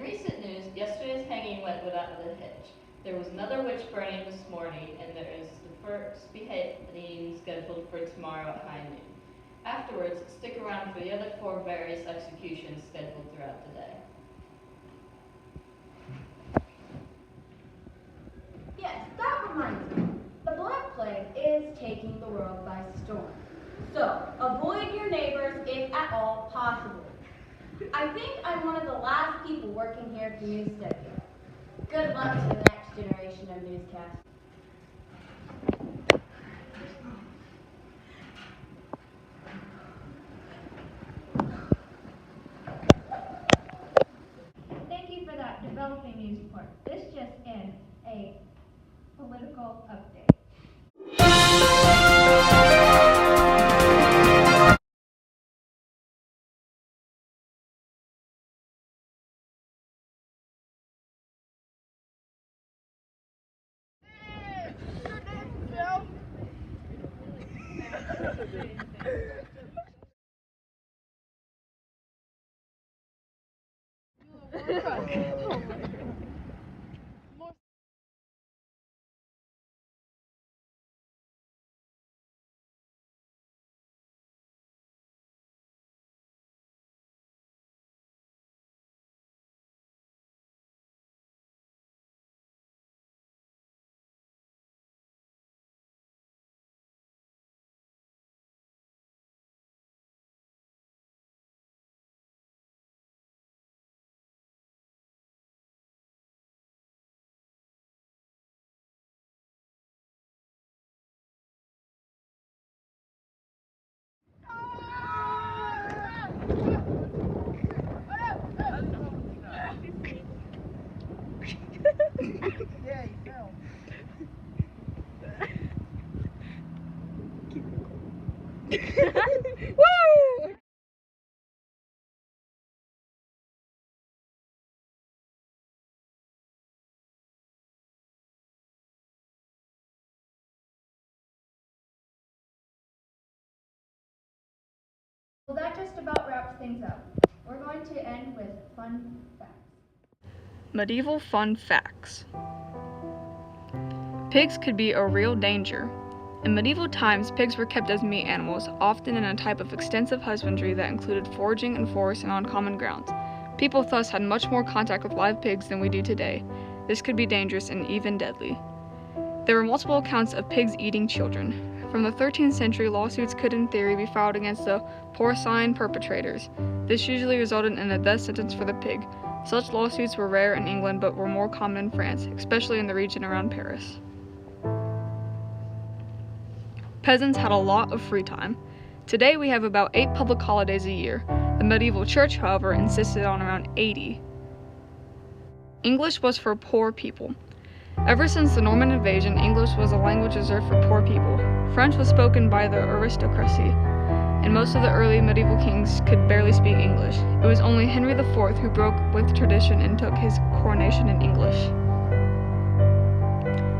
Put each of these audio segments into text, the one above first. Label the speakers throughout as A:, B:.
A: In recent news, yesterday's hanging went without a hitch. There was another witch burning this morning, and there is the first beheading scheduled for tomorrow at high noon. Afterwards, stick around for the other 4 various executions scheduled throughout the day.
B: Yes, that reminds me. The Black Plague is taking the world by storm. So, avoid your neighbors if at all possible. I think I'm one of the last people working here at the news studio. Good luck to the next generation of newscasters.
C: Thank you for that developing news report. This just in, a political update.
D: Yeah, you fell.
E: Woo!
C: Well, that just about wraps things up. We're going to end with fun facts.
E: Medieval fun facts. Pigs could be a real danger. In medieval times, pigs were kept as meat animals, often in a type of extensive husbandry that included foraging in forests and on common grounds. People thus had much more contact with live pigs than we do today. This could be dangerous and even deadly. There were multiple accounts of pigs eating children. From the 13th century, lawsuits could in theory be filed against the porcine perpetrators. This usually resulted in a death sentence for the pig. Such lawsuits were rare in England but were more common in France, especially in the region around Paris. Peasants had a lot of free time. Today we have about 8 public holidays a year. The medieval church, however, insisted on around 80. English was for poor people. Ever since the Norman invasion, English was a language reserved for poor people. French was spoken by the aristocracy, and most of the early medieval kings could barely speak English. It was only Henry IV who broke with tradition and took his coronation in English.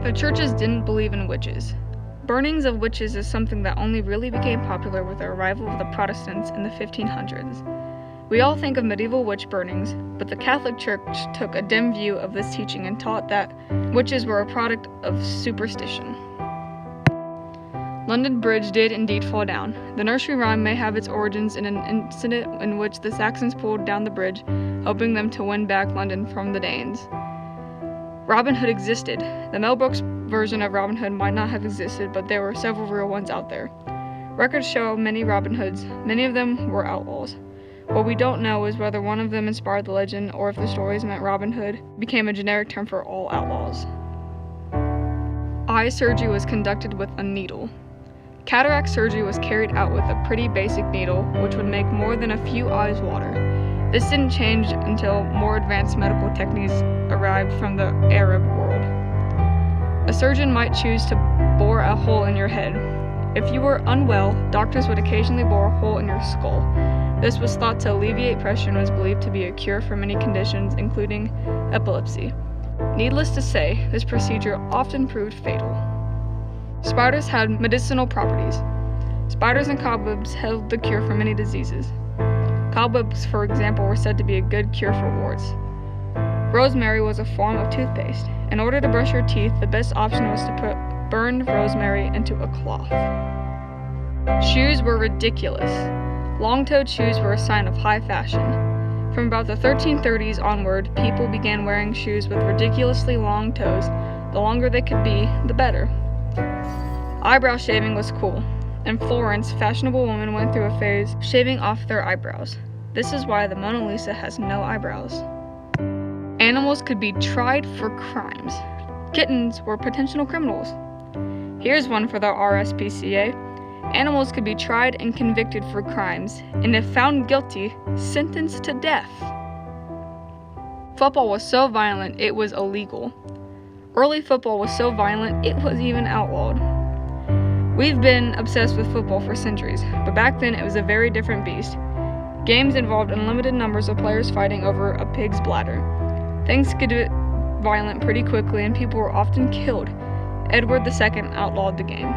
E: The churches didn't believe in witches. Burnings of witches is something that only really became popular with the arrival of the Protestants in the 1500s. We all think of medieval witch burnings, but the Catholic Church took a dim view of this teaching and taught that witches were a product of superstition. London Bridge did indeed fall down. The nursery rhyme may have its origins in an incident in which the Saxons pulled down the bridge, helping them to win back London from the Danes. Robin Hood existed. The Mel Brooks version of Robin Hood might not have existed, but there were several real ones out there. Records show many Robin Hoods. Many of them were outlaws. What we don't know is whether one of them inspired the legend or if the stories meant Robin Hood became a generic term for all outlaws. Eye surgery was conducted with a needle. Cataract surgery was carried out with a pretty basic needle, which would make more than a few eyes water. This didn't change until more advanced medical techniques arrived from the Arab world. A surgeon might choose to bore a hole in your head. If you were unwell, doctors would occasionally bore a hole in your skull. This was thought to alleviate pressure and was believed to be a cure for many conditions, including epilepsy. Needless to say, this procedure often proved fatal. Spiders had medicinal properties. Spiders and cobwebs held the cure for many diseases. Cobwebs, for example, were said to be a good cure for warts. Rosemary was a form of toothpaste. In order to brush your teeth, the best option was to put burned rosemary into a cloth. Shoes were ridiculous. Long-toed shoes were a sign of high fashion. From about the 1330s onward, people began wearing shoes with ridiculously long toes. The longer they could be, the better. Eyebrow shaving was cool. In Florence, fashionable women went through a phase shaving off their eyebrows. This is why the Mona Lisa has no eyebrows. Animals could be tried for crimes. Kittens were potential criminals. Here's one for the RSPCA. Animals could be tried and convicted for crimes, and if found guilty, sentenced to death. Football was so violent, it was illegal. Early football was so violent, it was even outlawed. We've been obsessed with football for centuries, but back then it was a very different beast. Games involved unlimited numbers of players fighting over a pig's bladder. Things could get violent pretty quickly and people were often killed. Edward II outlawed the game.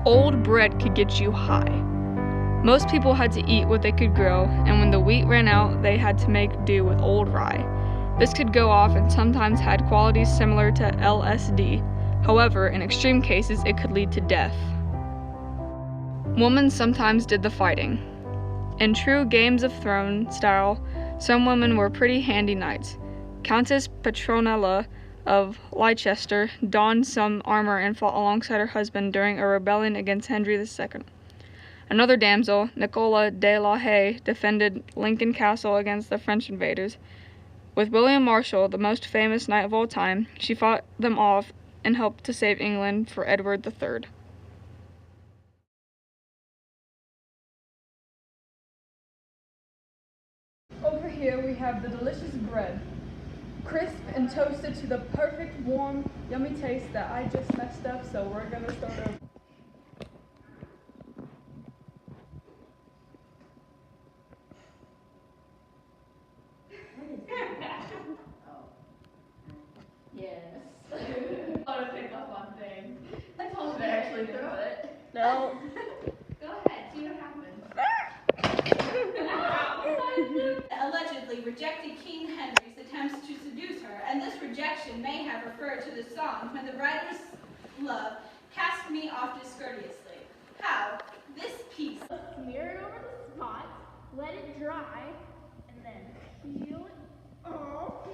E: Old bread could get you high. Most people had to eat what they could grow, and when the wheat ran out, they had to make do with old rye. This could go off and sometimes had qualities similar to LSD. However, in extreme cases, it could lead to death. Women sometimes did the fighting. In true Games of Thrones style, some women were pretty handy knights. Countess Petronella of Leicester donned some armor and fought alongside her husband during a rebellion against Henry II. Another damsel, Nicola de la Haye, defended Lincoln Castle against the French invaders. With William Marshall, the most famous knight of all time, she fought them off and helped to save England for Edward III.
D: Over here we have the delicious bread, crisp and toasted to the perfect warm, yummy taste that I just messed up, so we're gonna start over.
A: Yes. I want to pick up on things. I told him to actually throw it.
D: No.
A: Go ahead, see what happens.
B: Allegedly rejected King Henry's attempts to seduce her, and this rejection may have referred to the song when the writer's love cast me off discourteously. How? This piece.
C: Smear it over the spot, let it dry, and then peel it off.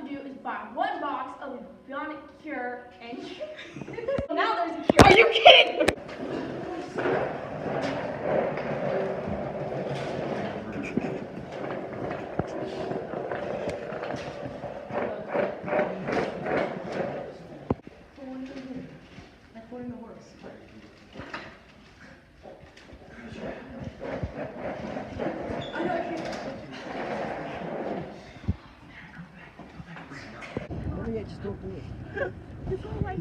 C: Do is buy one box of bionic cure and now there's a cure.
D: Are you kidding?
F: Just don't do it.
D: It's all like,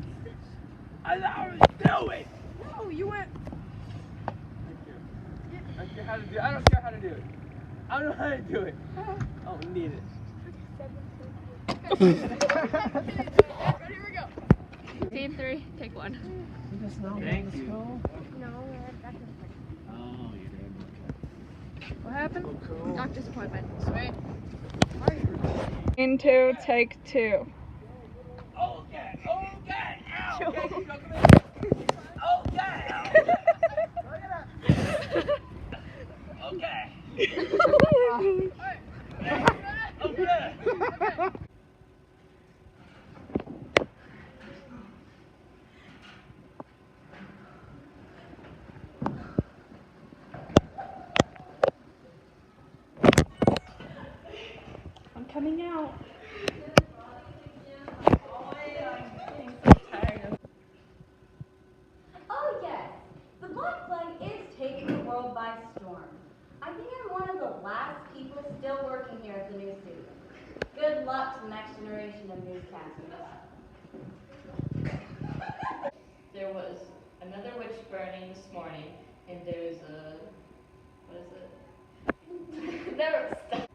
F: I already do it!
D: no, you went.
F: I don't care how to do it. I don't care how to do it. I don't know how to do it. I don't need it.
D: Ready, here we go.
E: Scene 3, take 1.
F: Thank you.
C: No, that's
F: Oh, you did.
E: What happened?
F: Cool.
E: Doctor's appointment.
D: Sweet.
E: Scene 2, take 2.
F: Okay, okay, ow! Okay, come here. Okay, okay. Okay.
E: I'm coming out.
B: Oh yes, the Black Plague is taking the world by storm. I think I'm one of the last people still working here at the news studio. Good luck to the next generation of newscasters.
A: There was another witch burning this morning, and there's a, what is it? There was stuff.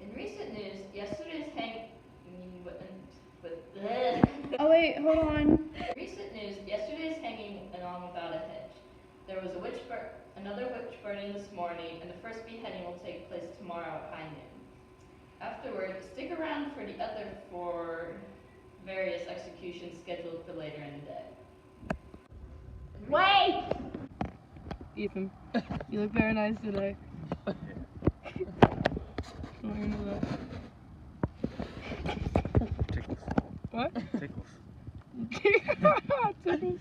A: In recent news, yesterday's
E: Oh wait, hold on.
A: Recent news, yesterday's hanging went on without a hitch. There was another witch burning this morning, and the first beheading will take place tomorrow at high noon. Afterward, stick around for the other 4 various executions scheduled for later in the day.
B: Wait!
D: Ethan, you look very nice today. I want you to know that.
F: Tickles.
D: What?
F: Tickles.
D: Tickles.